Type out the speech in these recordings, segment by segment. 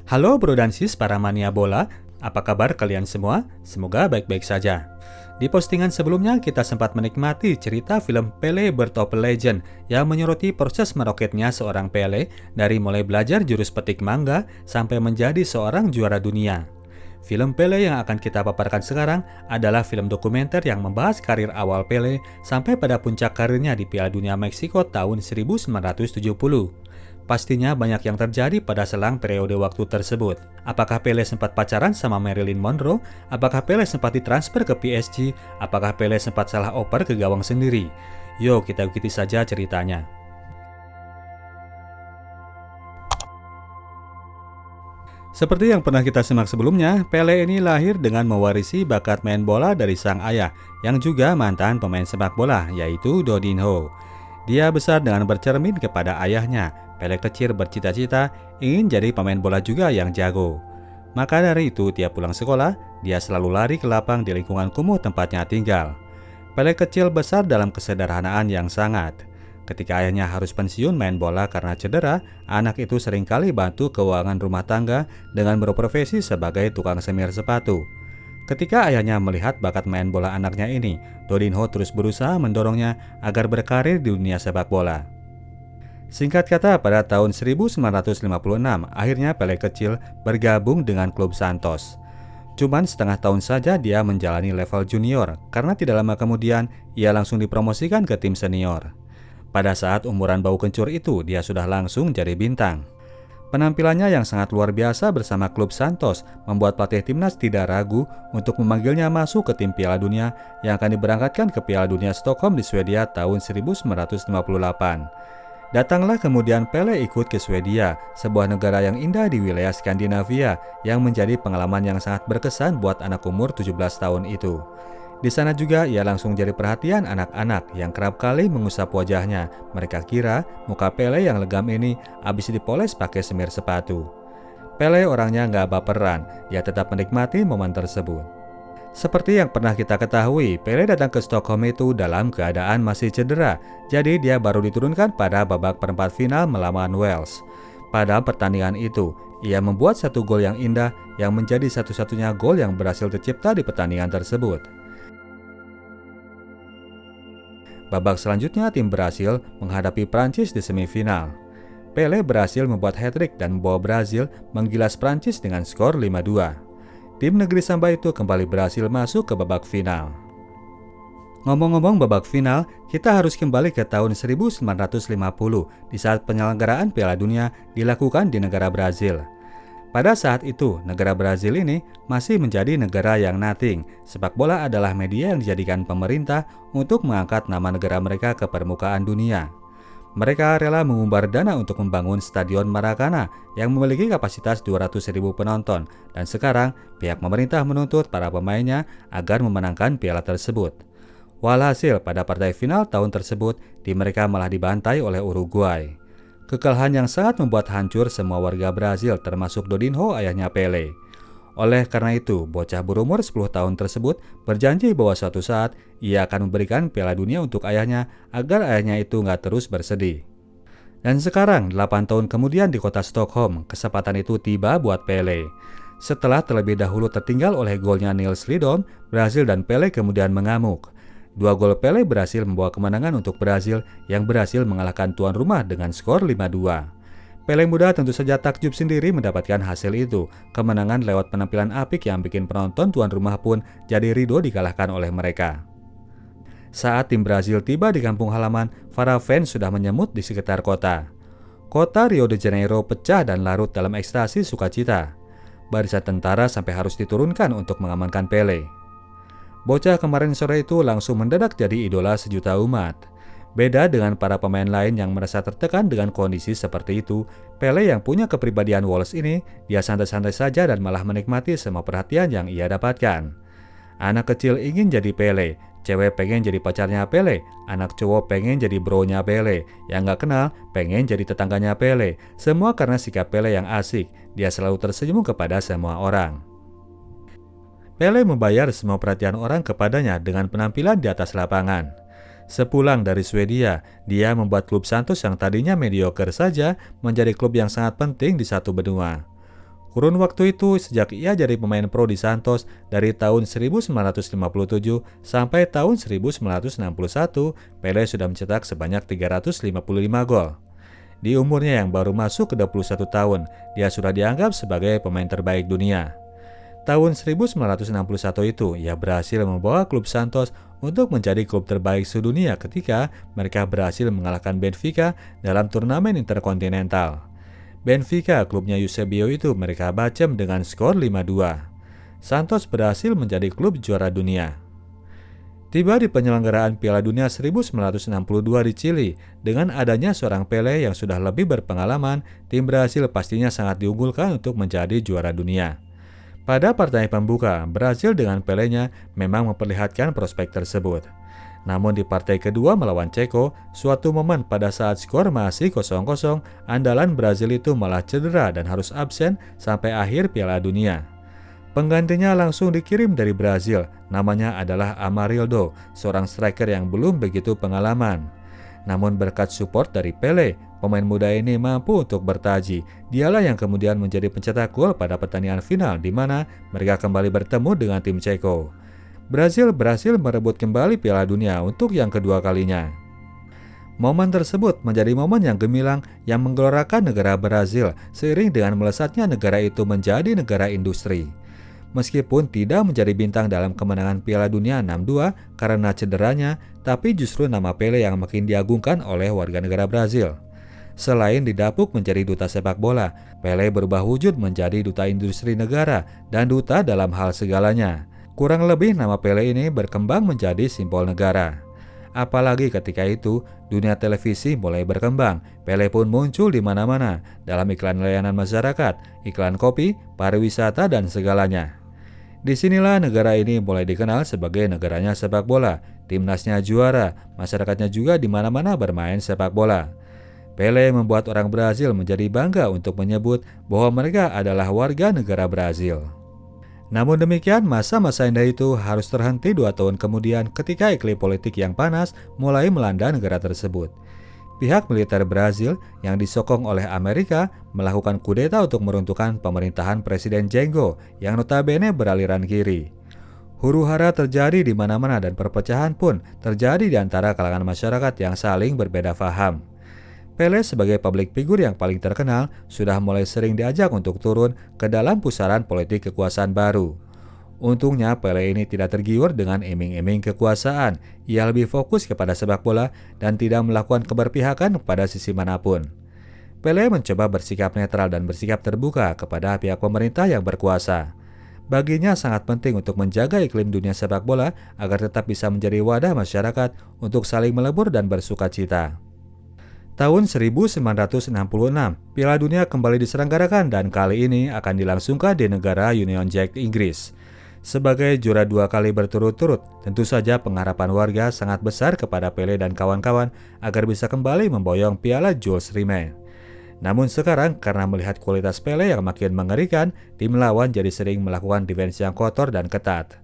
Halo bro dan sis para mania bola, apa kabar kalian semua? Semoga baik-baik saja. Di postingan sebelumnya kita sempat menikmati cerita film Pele Birth of a Legend yang menyoroti proses meroketnya seorang Pele dari mulai belajar jurus petik manga sampai menjadi seorang juara dunia. Film Pele yang akan kita paparkan sekarang adalah film dokumenter yang membahas karir awal Pele sampai pada puncak karirnya di Piala Dunia Meksiko tahun 1970. Pastinya banyak yang terjadi pada selang periode waktu tersebut. Apakah Pele sempat pacaran sama Marilyn Monroe? Apakah Pele sempat ditransfer ke PSG? Apakah Pele sempat salah oper ke gawang sendiri? Yuk kita ikuti saja ceritanya. Seperti yang pernah kita simak sebelumnya, Pele ini lahir dengan mewarisi bakat main bola dari sang ayah, yang juga mantan pemain sepak bola, yaitu Dodinho. Dia besar dengan bercermin kepada ayahnya. Pele kecil bercita-cita ingin jadi pemain bola juga yang jago. Maka dari itu, tiap pulang sekolah, dia selalu lari ke lapang di lingkungan kumuh tempatnya tinggal. Pele kecil besar dalam kesederhanaan yang sangat. Ketika ayahnya harus pensiun main bola karena cedera, anak itu seringkali bantu keuangan rumah tangga dengan berprofesi sebagai tukang semir sepatu. Ketika ayahnya melihat bakat main bola anaknya ini, Dodinho terus berusaha mendorongnya agar berkarir di dunia sepak bola. Singkat kata, pada tahun 1956, akhirnya Pele kecil bergabung dengan klub Santos. Cuman setengah tahun saja dia menjalani level junior, karena tidak lama kemudian ia langsung dipromosikan ke tim senior. Pada saat umuran bau kencur itu, dia sudah langsung jadi bintang. Penampilannya yang sangat luar biasa bersama klub Santos membuat pelatih timnas tidak ragu untuk memanggilnya masuk ke tim Piala Dunia yang akan diberangkatkan ke Piala Dunia Stockholm di Swedia tahun 1958. Datanglah kemudian Pele ikut ke Swedia, sebuah negara yang indah di wilayah Skandinavia yang menjadi pengalaman yang sangat berkesan buat anak umur 17 tahun itu. Di sana juga ia langsung jadi perhatian anak-anak yang kerap kali mengusap wajahnya. Mereka kira muka Pele yang legam ini habis dipoles pakai semir sepatu. Pele orangnya nggak baperan, dia tetap menikmati momen tersebut. Seperti yang pernah kita ketahui, Pele datang ke Stockholm itu dalam keadaan masih cedera, jadi dia baru diturunkan pada babak perempat final melawan Wales. Pada pertandingan itu, ia membuat satu gol yang indah yang menjadi satu-satunya gol yang berhasil tercipta di pertandingan tersebut. Babak selanjutnya tim Brasil menghadapi Prancis di semifinal. Pele berhasil membuat hat-trick dan membawa Brasil menggilas Prancis dengan skor 5-2. Tim negeri Samba itu kembali berhasil masuk ke babak final. Ngomong-ngomong babak final, kita harus kembali ke tahun 1950 di saat penyelenggaraan Piala Dunia dilakukan di negara Brazil. Pada saat itu, negara Brazil ini masih menjadi negara yang nothing. Sepak bola adalah media yang dijadikan pemerintah untuk mengangkat nama negara mereka ke permukaan dunia. Mereka rela mengumbar dana untuk membangun Stadion Maracana yang memiliki kapasitas 200.000 penonton, dan sekarang pihak pemerintah menuntut para pemainnya agar memenangkan piala tersebut. Walhasil, pada partai final tahun tersebut, tim mereka malah dibantai oleh Uruguay. Kekalahan yang sangat membuat hancur semua warga Brazil termasuk Dodinho ayahnya Pele. Oleh karena itu, bocah berumur 10 tahun tersebut berjanji bahwa suatu saat ia akan memberikan Piala Dunia untuk ayahnya agar ayahnya itu nggak terus bersedih. Dan sekarang, 8 tahun kemudian di kota Stockholm, kesempatan itu tiba buat Pele. Setelah terlebih dahulu tertinggal oleh golnya Nils Lidholm, Brazil dan Pele kemudian mengamuk. 2 gol Pele berhasil membawa kemenangan untuk Brazil yang berhasil mengalahkan tuan rumah dengan skor 5-2. Pele muda tentu saja takjub sendiri mendapatkan hasil itu. Kemenangan lewat penampilan apik yang bikin penonton tuan rumah pun jadi ridho dikalahkan oleh mereka. Saat tim Brazil tiba di kampung halaman, para fans sudah menyemut di sekitar kota. Kota Rio de Janeiro pecah dan larut dalam ekstasi sukacita. Barisan tentara sampai harus diturunkan untuk mengamankan Pele. Bocah kemarin sore itu langsung mendadak jadi idola sejuta umat. Beda dengan para pemain lain yang merasa tertekan dengan kondisi seperti itu, Pele yang punya kepribadian Wallace ini, dia santai-santai saja dan malah menikmati semua perhatian yang ia dapatkan. Anak kecil ingin jadi Pele, cewek pengen jadi pacarnya Pele, anak cowok pengen jadi bronya Pele, yang gak kenal pengen jadi tetangganya Pele, semua karena sikap Pele yang asik, dia selalu tersenyum kepada semua orang. Pele membayar semua perhatian orang kepadanya dengan penampilan di atas lapangan. Sepulang dari Swedia, dia membuat klub Santos yang tadinya mediocre saja menjadi klub yang sangat penting di satu benua. Kurun waktu itu sejak ia jadi pemain pro di Santos dari tahun 1957 sampai tahun 1961, Pelé sudah mencetak sebanyak 355 gol. Di umurnya yang baru masuk ke 21 tahun, dia sudah dianggap sebagai pemain terbaik dunia. Tahun 1961 itu, ia berhasil membawa klub Santos untuk menjadi klub terbaik sedunia ketika mereka berhasil mengalahkan Benfica dalam turnamen interkontinental. Benfica, klubnya Eusebio itu, mereka bacem dengan skor 5-2. Santos berhasil menjadi klub juara dunia. Tiba di penyelenggaraan Piala Dunia 1962 di Chili, dengan adanya seorang Pelé yang sudah lebih berpengalaman, tim Brasil pastinya sangat diunggulkan untuk menjadi juara dunia. Pada pertandingan pembuka, Brasil dengan Pelé-nya memang memperlihatkan prospek tersebut. Namun di partai kedua melawan Ceko, suatu momen pada saat skor masih 0-0, andalan Brasil itu malah cedera dan harus absen sampai akhir Piala Dunia. Penggantinya langsung dikirim dari Brasil, namanya adalah Amarildo, seorang striker yang belum begitu pengalaman. Namun berkat support dari Pelé, pemain muda ini mampu untuk bertaji. Dialah yang kemudian menjadi pencetak gol pada pertandingan final di mana mereka kembali bertemu dengan tim Ceko. Brasil berhasil merebut kembali Piala Dunia untuk yang kedua kalinya. Momen tersebut menjadi momen yang gemilang yang menggelorakan negara Brasil seiring dengan melesatnya negara itu menjadi negara industri. Meskipun tidak menjadi bintang dalam kemenangan Piala Dunia 62 karena cederanya, tapi justru nama Pelé yang makin diagungkan oleh warga negara Brasil. Selain didapuk menjadi duta sepak bola, Pelé berubah wujud menjadi duta industri negara dan duta dalam hal segalanya. Kurang lebih nama Pelé ini berkembang menjadi simbol negara. Apalagi ketika itu, dunia televisi mulai berkembang. Pelé pun muncul di mana-mana, dalam iklan layanan masyarakat, iklan kopi, pariwisata, dan segalanya. Disinilah negara ini mulai dikenal sebagai negaranya sepak bola. Timnasnya juara, masyarakatnya juga di mana-mana bermain sepak bola. Pelé membuat orang Brasil menjadi bangga untuk menyebut bahwa mereka adalah warga negara Brasil. Namun demikian, masa-masa indah itu harus terhenti 2 tahun kemudian ketika iklim politik yang panas mulai melanda negara tersebut. Pihak militer Brasil yang disokong oleh Amerika melakukan kudeta untuk meruntuhkan pemerintahan Presiden Jango yang notabene beraliran kiri. Huru-hara terjadi di mana-mana dan perpecahan pun terjadi di antara kalangan masyarakat yang saling berbeda faham. Pelé sebagai publik figur yang paling terkenal sudah mulai sering diajak untuk turun ke dalam pusaran politik kekuasaan baru. Untungnya Pelé ini tidak tergiur dengan iming-iming kekuasaan. Ia lebih fokus kepada sepak bola dan tidak melakukan keberpihakan pada sisi manapun. Pelé mencoba bersikap netral dan bersikap terbuka kepada pihak pemerintah yang berkuasa. Baginya sangat penting untuk menjaga iklim dunia sepak bola agar tetap bisa menjadi wadah masyarakat untuk saling melebur dan bersukacita. Tahun 1966, Piala Dunia kembali diselenggarakan dan kali ini akan dilangsungkan di negara Union Jack, Inggris. Sebagai juara 2 kali berturut-turut, tentu saja pengharapan warga sangat besar kepada Pelé dan kawan-kawan agar bisa kembali memboyong piala Jules Rimet. Namun sekarang karena melihat kualitas Pelé yang makin mengerikan, tim lawan jadi sering melakukan defense yang kotor dan ketat.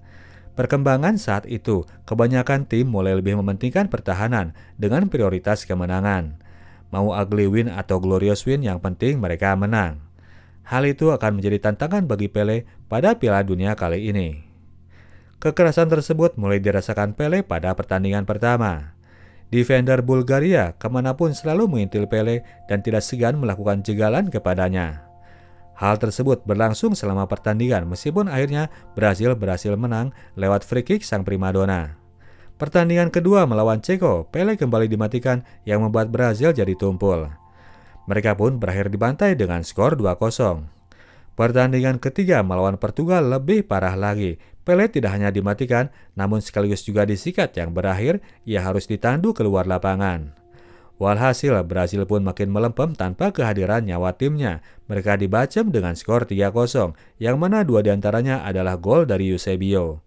Perkembangan saat itu, kebanyakan tim mulai lebih mementingkan pertahanan dengan prioritas kemenangan. Mau ugly win atau glorious win, yang penting mereka menang. Hal itu akan menjadi tantangan bagi Pelé pada Piala Dunia kali ini. Kekerasan tersebut mulai dirasakan Pelé pada pertandingan pertama. Defender Bulgaria kemanapun selalu mengintil Pelé dan tidak segan melakukan jegalan kepadanya. Hal tersebut berlangsung selama pertandingan meskipun akhirnya Brasil berhasil menang lewat free kick sang primadona. Pertandingan kedua melawan Ceko, Pelé kembali dimatikan yang membuat Brasil jadi tumpul. Mereka pun berakhir dibantai dengan skor 2-0. Pertandingan ketiga melawan Portugal lebih parah lagi. Pelé tidak hanya dimatikan, namun sekaligus juga disikat yang berakhir ia harus ditandu keluar lapangan. Walhasil, Brasil pun makin melempem tanpa kehadiran nyawa timnya. Mereka dibacem dengan skor 3-0, yang mana 2 diantaranya adalah gol dari Eusebio.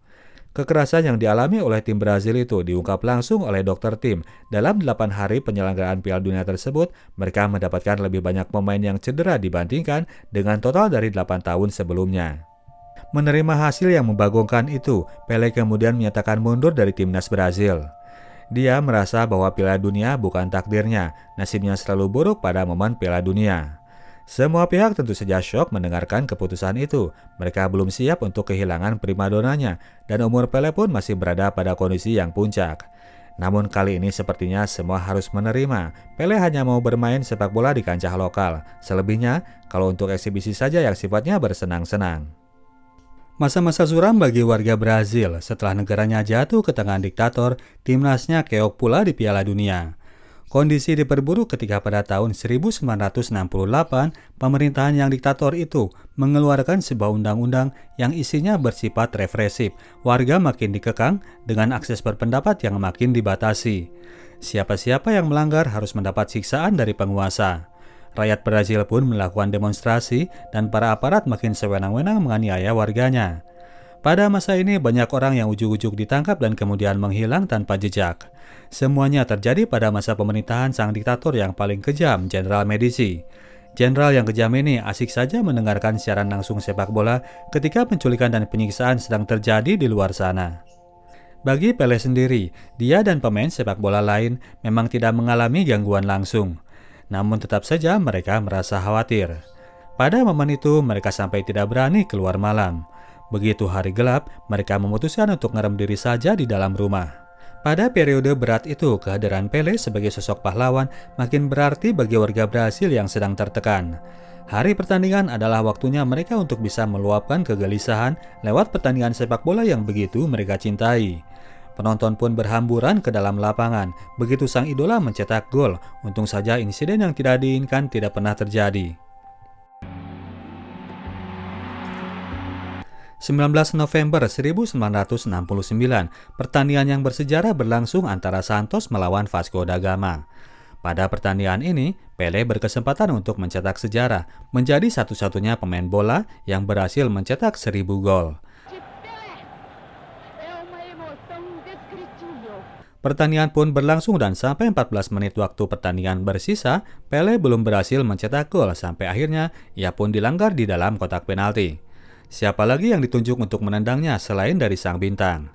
Kekerasan yang dialami oleh tim Brasil itu diungkap langsung oleh dokter tim. Dalam 8 hari penyelenggaraan Piala Dunia tersebut, mereka mendapatkan lebih banyak pemain yang cedera dibandingkan dengan total dari 8 tahun sebelumnya. Menerima hasil yang membagongkan itu, Pelé kemudian menyatakan mundur dari timnas Brasil. Dia merasa bahwa Piala Dunia bukan takdirnya, nasibnya selalu buruk pada momen Piala Dunia. Semua pihak tentu saja syok mendengarkan keputusan itu. Mereka belum siap untuk kehilangan primadonanya, dan umur Pele pun masih berada pada kondisi yang puncak. Namun kali ini sepertinya semua harus menerima. Pele hanya mau bermain sepak bola di kancah lokal. Selebihnya, kalau untuk eksibisi saja yang sifatnya bersenang-senang. Masa-masa suram bagi warga Brazil setelah negaranya jatuh ke tangan diktator, timnasnya keok pula di Piala Dunia. Kondisi diperburuk ketika pada tahun 1968, pemerintahan yang diktator itu mengeluarkan sebuah undang-undang yang isinya bersifat represif. Warga makin dikekang dengan akses berpendapat yang makin dibatasi. Siapa-siapa yang melanggar harus mendapat siksaan dari penguasa. Rakyat Brazil pun melakukan demonstrasi dan para aparat makin sewenang-wenang menganiaya warganya. Pada masa ini banyak orang yang ujuk-ujuk ditangkap dan kemudian menghilang tanpa jejak. Semuanya terjadi pada masa pemerintahan sang diktator yang paling kejam, Jenderal Medici. Jenderal yang kejam ini asik saja mendengarkan siaran langsung sepak bola ketika penculikan dan penyiksaan sedang terjadi di luar sana. Bagi Pele sendiri, dia dan pemain sepak bola lain memang tidak mengalami gangguan langsung. Namun tetap saja mereka merasa khawatir. Pada momen itu mereka sampai tidak berani keluar malam. Begitu hari gelap, mereka memutuskan untuk ngerem diri saja di dalam rumah. Pada periode berat itu, kehadiran Pele sebagai sosok pahlawan makin berarti bagi warga Brasil yang sedang tertekan. Hari pertandingan adalah waktunya mereka untuk bisa meluapkan kegelisahan lewat pertandingan sepak bola yang begitu mereka cintai. Penonton pun berhamburan ke dalam lapangan. Begitu sang idola mencetak gol, untung saja insiden yang tidak diinginkan tidak pernah terjadi. 19 November 1969, pertandingan yang bersejarah berlangsung antara Santos melawan Vasco da Gama. Pada pertandingan ini, Pele berkesempatan untuk mencetak sejarah, menjadi satu-satunya pemain bola yang berhasil mencetak 1000 gol. Pertandingan pun berlangsung dan sampai 14 menit waktu pertandingan bersisa, Pele belum berhasil mencetak gol sampai akhirnya ia pun dilanggar di dalam kotak penalti. Siapa lagi yang ditunjuk untuk menendangnya selain dari sang bintang?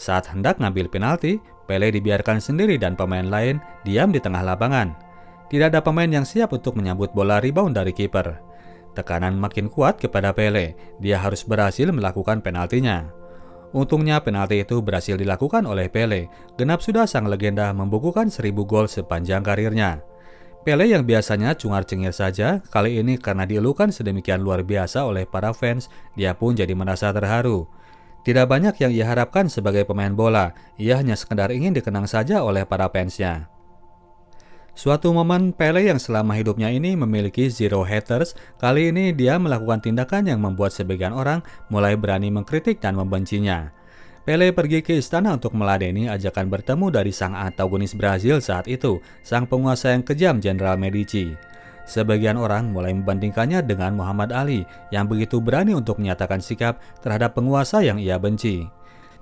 Saat hendak ngambil penalti, Pele dibiarkan sendiri dan pemain lain diam di tengah lapangan. Tidak ada pemain yang siap untuk menyambut bola rebound dari kiper. Tekanan makin kuat kepada Pele, dia harus berhasil melakukan penaltinya. Untungnya penalti itu berhasil dilakukan oleh Pele. Genap sudah sang legenda membukukan 1000 gol sepanjang karirnya. Pele yang biasanya cungar-cengir saja, kali ini karena dielukan sedemikian luar biasa oleh para fans, dia pun jadi merasa terharu. Tidak banyak yang ia harapkan sebagai pemain bola, ia hanya sekedar ingin dikenang saja oleh para fansnya. Suatu momen Pele yang selama hidupnya ini memiliki zero haters, kali ini dia melakukan tindakan yang membuat sebagian orang mulai berani mengkritik dan membencinya. Pele pergi ke istana untuk meladeni ajakan bertemu dari sang antagonis Brazil saat itu, sang penguasa yang kejam Jenderal Medici. Sebagian orang mulai membandingkannya dengan Muhammad Ali yang begitu berani untuk menyatakan sikap terhadap penguasa yang ia benci.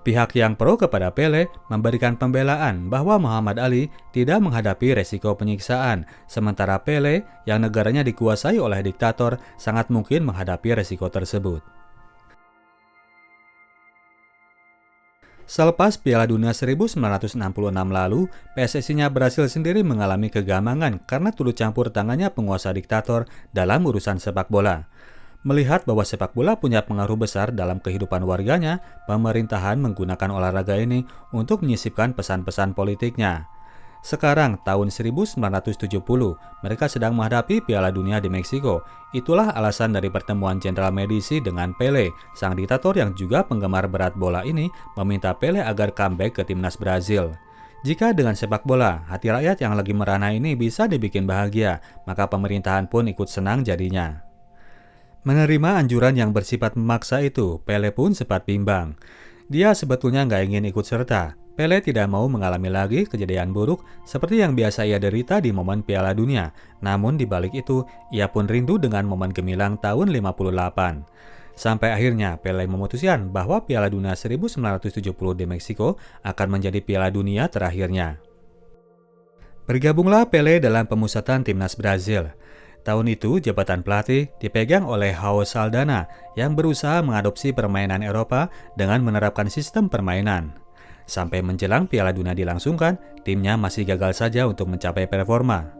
Pihak yang pro kepada Pele memberikan pembelaan bahwa Muhammad Ali tidak menghadapi resiko penyiksaan, sementara Pele yang negaranya dikuasai oleh diktator sangat mungkin menghadapi resiko tersebut. Selepas Piala Dunia 1966 lalu, PSSI-nya berhasil sendiri mengalami kegamangan karena turut campur tangannya penguasa diktator dalam urusan sepak bola. Melihat bahwa sepak bola punya pengaruh besar dalam kehidupan warganya, pemerintahan menggunakan olahraga ini untuk menyisipkan pesan-pesan politiknya. Sekarang, tahun 1970, mereka sedang menghadapi Piala Dunia di Meksiko. Itulah alasan dari pertemuan Jenderal Medici dengan Pele. Sang diktator yang juga penggemar berat bola ini meminta Pele agar comeback ke timnas Brazil. Jika dengan sepak bola, hati rakyat yang lagi merana ini bisa dibikin bahagia, maka pemerintahan pun ikut senang jadinya. Menerima anjuran yang bersifat memaksa itu, Pele pun sempat bimbang. Dia sebetulnya nggak ingin ikut serta. Pele tidak mau mengalami lagi kejadian buruk seperti yang biasa ia derita di momen Piala Dunia. Namun di balik itu, ia pun rindu dengan momen gemilang tahun 58. Sampai akhirnya Pele memutuskan bahwa Piala Dunia 1970 di Meksiko akan menjadi Piala Dunia terakhirnya. Bergabunglah Pele dalam pemusatan timnas Brazil. Tahun itu, jabatan pelatih dipegang oleh João Saldanha yang berusaha mengadopsi permainan Eropa dengan menerapkan sistem permainan. Sampai menjelang Piala Dunia dilangsungkan, timnya masih gagal saja untuk mencapai performa.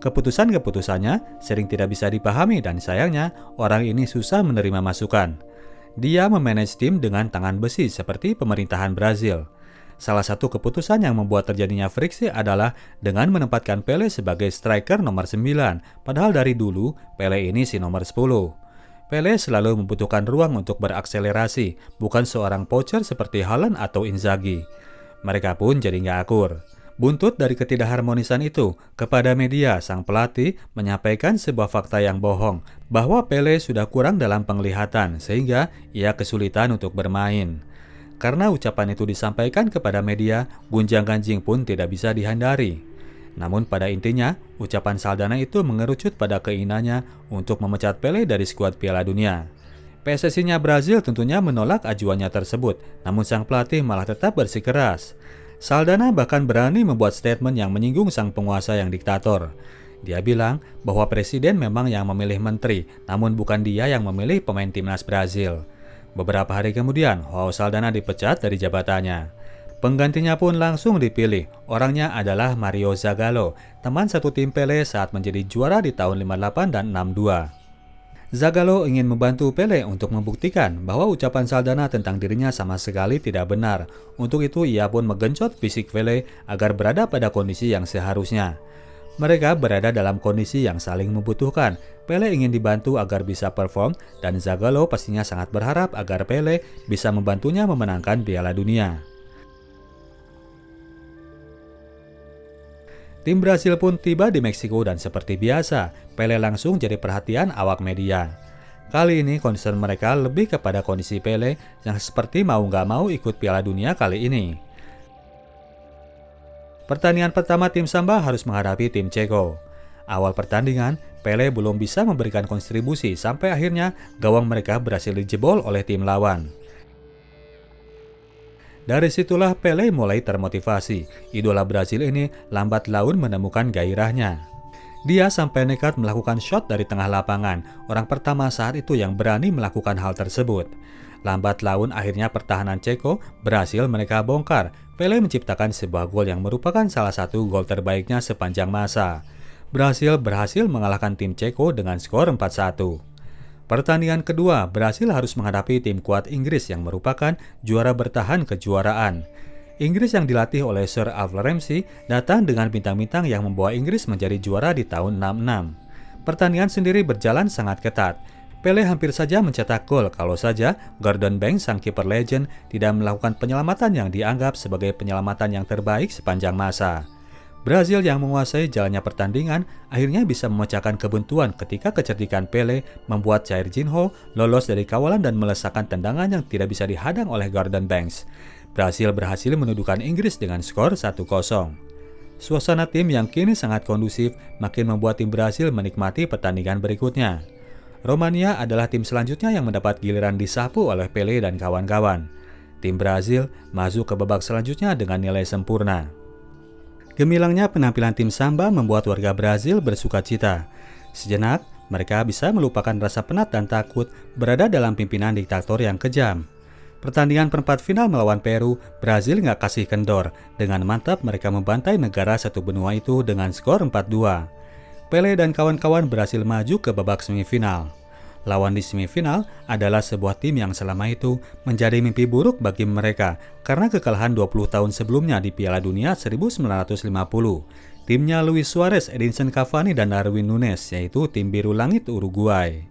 Keputusan-keputusannya sering tidak bisa dipahami dan sayangnya orang ini susah menerima masukan. Dia memanage tim dengan tangan besi seperti pemerintahan Brazil. Salah satu keputusan yang membuat terjadinya friksi adalah dengan menempatkan Pelé sebagai striker nomor 9, padahal dari dulu Pelé ini si nomor 10. Pelé selalu membutuhkan ruang untuk berakselerasi, bukan seorang poacher seperti Haaland atau Inzaghi. Mereka pun jadi nggak akur. Buntut dari ketidakharmonisan itu, kepada media sang pelatih menyampaikan sebuah fakta yang bohong, bahwa Pelé sudah kurang dalam penglihatan sehingga ia kesulitan untuk bermain. Karena ucapan itu disampaikan kepada media, gunjang-ganjing pun tidak bisa dihindari. Namun pada intinya, ucapan Saldanha itu mengerucut pada keinginannya untuk memecat Pelé dari skuad Piala Dunia. PSSI-nya Brazil tentunya menolak ajuannya tersebut, namun sang pelatih malah tetap bersikeras. Saldanha bahkan berani membuat statement yang menyinggung sang penguasa yang diktator. Dia bilang bahwa presiden memang yang memilih menteri, namun bukan dia yang memilih pemain timnas Brazil. Beberapa hari kemudian, João Saldanha dipecat dari jabatannya. Penggantinya pun langsung dipilih. Orangnya adalah Mario Zagallo, teman satu tim Pelé saat menjadi juara di tahun 58 dan 62. Zagallo ingin membantu Pelé untuk membuktikan bahwa ucapan Saldanha tentang dirinya sama sekali tidak benar. Untuk itu ia pun menggencot fisik Pelé agar berada pada kondisi yang seharusnya. Mereka berada dalam kondisi yang saling membutuhkan. Pelé ingin dibantu agar bisa perform dan Zagallo pastinya sangat berharap agar Pelé bisa membantunya memenangkan Piala Dunia. Tim Brasil pun tiba di Meksiko dan seperti biasa, Pelé langsung jadi perhatian awak media. Kali ini concern mereka lebih kepada kondisi Pelé yang seperti mau nggak mau ikut Piala Dunia kali ini. Pertandingan pertama tim Samba harus menghadapi tim Ceko. Awal pertandingan, Pelé belum bisa memberikan kontribusi sampai akhirnya gawang mereka berhasil dijebol oleh tim lawan. Dari situlah Pelé mulai termotivasi. Idola Brazil ini lambat laun menemukan gairahnya. Dia sampai nekat melakukan shot dari tengah lapangan. Orang pertama saat itu yang berani melakukan hal tersebut. Lambat laun akhirnya pertahanan Ceko berhasil mereka bongkar. Pelé menciptakan sebuah gol yang merupakan salah satu gol terbaiknya sepanjang masa. Brasil berhasil mengalahkan tim Ceko dengan skor 4-1. Pertandingan kedua, Brasil harus menghadapi tim kuat Inggris yang merupakan juara bertahan kejuaraan. Inggris yang dilatih oleh Sir Alfred Ramsey datang dengan bintang-bintang yang membawa Inggris menjadi juara di tahun 66. Pertandingan sendiri berjalan sangat ketat. Pelé hampir saja mencetak gol kalau saja Gordon Banks sang kiper legend tidak melakukan penyelamatan yang dianggap sebagai penyelamatan yang terbaik sepanjang masa. Brazil yang menguasai jalannya pertandingan akhirnya bisa memecahkan kebuntuan ketika kecerdikan Pelé membuat Jairzinho lolos dari kawalan dan melesakkan tendangan yang tidak bisa dihadang oleh Gordon Banks. Brazil berhasil menundukkan Inggris dengan skor 1-0. Suasana tim yang kini sangat kondusif makin membuat tim Brazil menikmati pertandingan berikutnya. Romania adalah tim selanjutnya yang mendapat giliran disapu oleh Pelé dan kawan-kawan. Tim Brazil masuk ke babak selanjutnya dengan nilai sempurna. Gemilangnya penampilan tim Samba membuat warga Brazil bersukacita. Sejenak, mereka bisa melupakan rasa penat dan takut berada dalam pimpinan diktator yang kejam. Pertandingan perempat final melawan Peru, Brazil nggak kasih kendor. Dengan mantap mereka membantai negara satu benua itu dengan skor 4-2. Pelé dan kawan-kawan berhasil maju ke babak semifinal. Lawan di semifinal adalah sebuah tim yang selama itu menjadi mimpi buruk bagi mereka karena kekalahan 20 tahun sebelumnya di Piala Dunia 1950. Timnya Luis Suarez, Edinson Cavani, dan Darwin Nunes, yaitu tim biru langit Uruguay.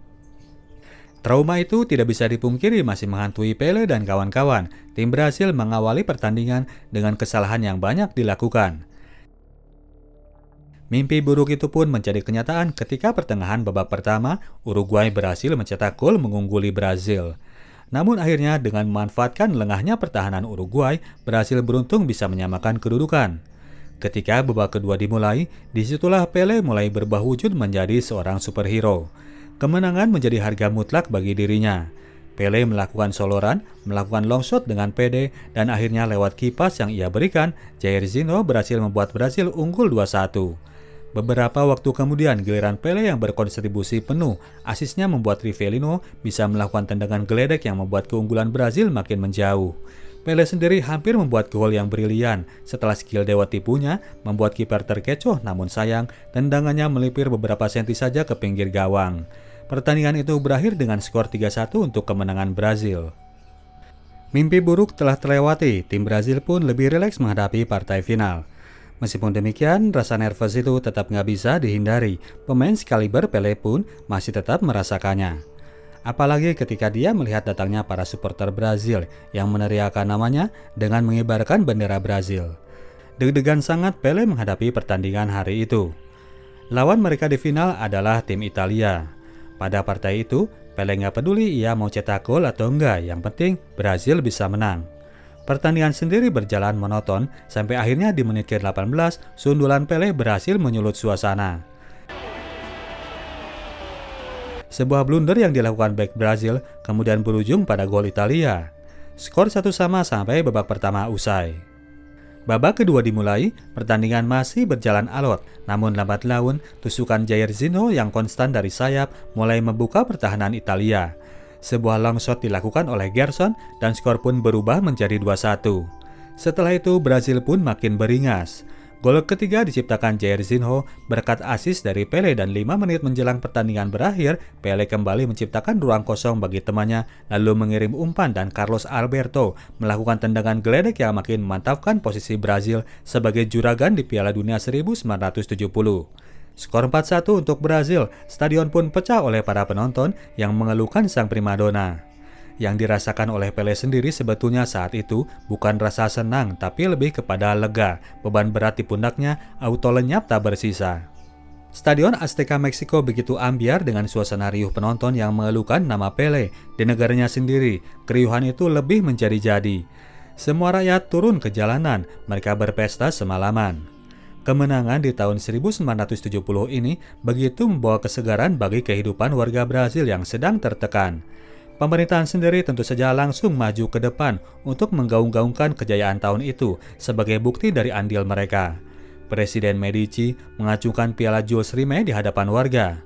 Trauma itu tidak bisa dipungkiri masih menghantui Pelé dan kawan-kawan. Tim Brasil mengawali pertandingan dengan kesalahan yang banyak dilakukan. Mimpi buruk itu pun menjadi kenyataan ketika pertengahan babak pertama, Uruguay berhasil mencetak gol mengungguli Brazil. Namun akhirnya dengan memanfaatkan lengahnya pertahanan Uruguay, berhasil beruntung bisa menyamakan kedudukan. Ketika babak kedua dimulai, disitulah Pelé mulai berubah wujud menjadi seorang superhero. Kemenangan menjadi harga mutlak bagi dirinya. Pelé melakukan soloran, melakukan long shot dengan pede, dan akhirnya lewat kipas yang ia berikan, Jairzinho berhasil membuat Brasil unggul 2-1. Beberapa waktu kemudian giliran Pelé yang berkontribusi penuh, asisnya membuat Rivellino bisa melakukan tendangan geledek yang membuat keunggulan Brasil makin menjauh. Pele sendiri hampir membuat gol yang brilian setelah skill dewa tipunya membuat kiper terkecoh, namun sayang tendangannya melipir beberapa senti saja ke pinggir gawang. Pertandingan itu berakhir dengan skor 3-1 untuk kemenangan Brazil. Mimpi buruk telah terlewati, tim Brazil pun lebih rileks menghadapi partai final. Meskipun demikian, rasa nervous itu tetap nggak bisa dihindari. Pemain sekaliber Pele pun masih tetap merasakannya. Apalagi ketika dia melihat datangnya para supporter Brazil yang meneriakan namanya dengan mengibarkan bendera Brazil. Deg-degan sangat Pele menghadapi pertandingan hari itu. Lawan mereka di final adalah tim Italia. Pada partai itu, Pele nggak peduli ia mau cetak gol atau enggak, yang penting Brazil bisa menang. Pertandingan sendiri berjalan monoton sampai akhirnya di menit ke-18, sundulan Pele berhasil menyulut suasana. Sebuah blunder yang dilakukan bek Brazil kemudian berujung pada gol Italia. Skor 1-1 sampai babak pertama usai. Babak kedua dimulai, pertandingan masih berjalan alot, namun lambat laun tusukan Jairzinho yang konstan dari sayap mulai membuka pertahanan Italia. Sebuah long shot dilakukan oleh Gerson dan skor pun berubah menjadi 2-1. Setelah itu Brazil pun makin beringas. Gol ketiga diciptakan Jairzinho berkat assist dari Pele dan 5 menit menjelang pertandingan berakhir, Pele kembali menciptakan ruang kosong bagi temannya lalu mengirim umpan dan Carlos Alberto melakukan tendangan geledek yang makin memantapkan posisi Brazil sebagai juragan di Piala Dunia 1970. Skor 4-1 untuk Brazil, stadion pun pecah oleh para penonton yang mengeluhkan sang primadona. Yang dirasakan oleh Pele sendiri sebetulnya saat itu bukan rasa senang tapi lebih kepada lega. Beban berat di pundaknya auto lenyap tak bersisa. Stadion Azteca Meksiko begitu ambyar dengan suasana riuh penonton yang mengeluhkan nama Pele. Di negaranya sendiri, keriuhan itu lebih menjadi-jadi. Semua rakyat turun ke jalanan, mereka berpesta semalaman. Kemenangan di tahun 1970 ini begitu membawa kesegaran bagi kehidupan warga Brazil yang sedang tertekan. Pemerintahan sendiri tentu saja langsung maju ke depan untuk menggaung-gaungkan kejayaan tahun itu sebagai bukti dari andil mereka. Presiden Medici mengacungkan piala Jules Rimet di hadapan warga.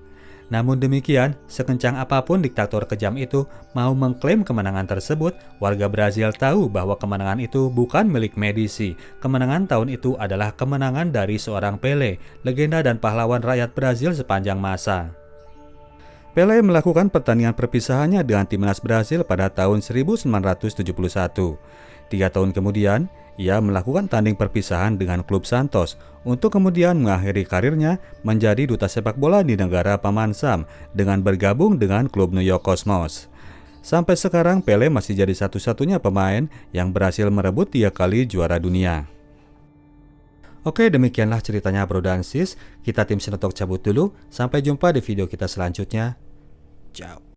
Namun demikian, sekencang apapun diktator kejam itu mau mengklaim kemenangan tersebut, warga Brazil tahu bahwa kemenangan itu bukan milik Medici. Kemenangan tahun itu adalah kemenangan dari seorang Pele, legenda dan pahlawan rakyat Brazil sepanjang masa. Pele melakukan pertandingan perpisahannya dengan timnas Brazil pada tahun 1971. 3 tahun kemudian, ia melakukan tanding perpisahan dengan klub Santos untuk kemudian mengakhiri karirnya menjadi duta sepak bola di negara Paman Sam dengan bergabung dengan klub New York Cosmos. Sampai sekarang Pele masih jadi satu-satunya pemain yang berhasil merebut 3 kali juara dunia. Oke, demikianlah ceritanya Bro dan Sis. Kita tim Sinotalk cabut dulu. Sampai jumpa di video kita selanjutnya. Ciao.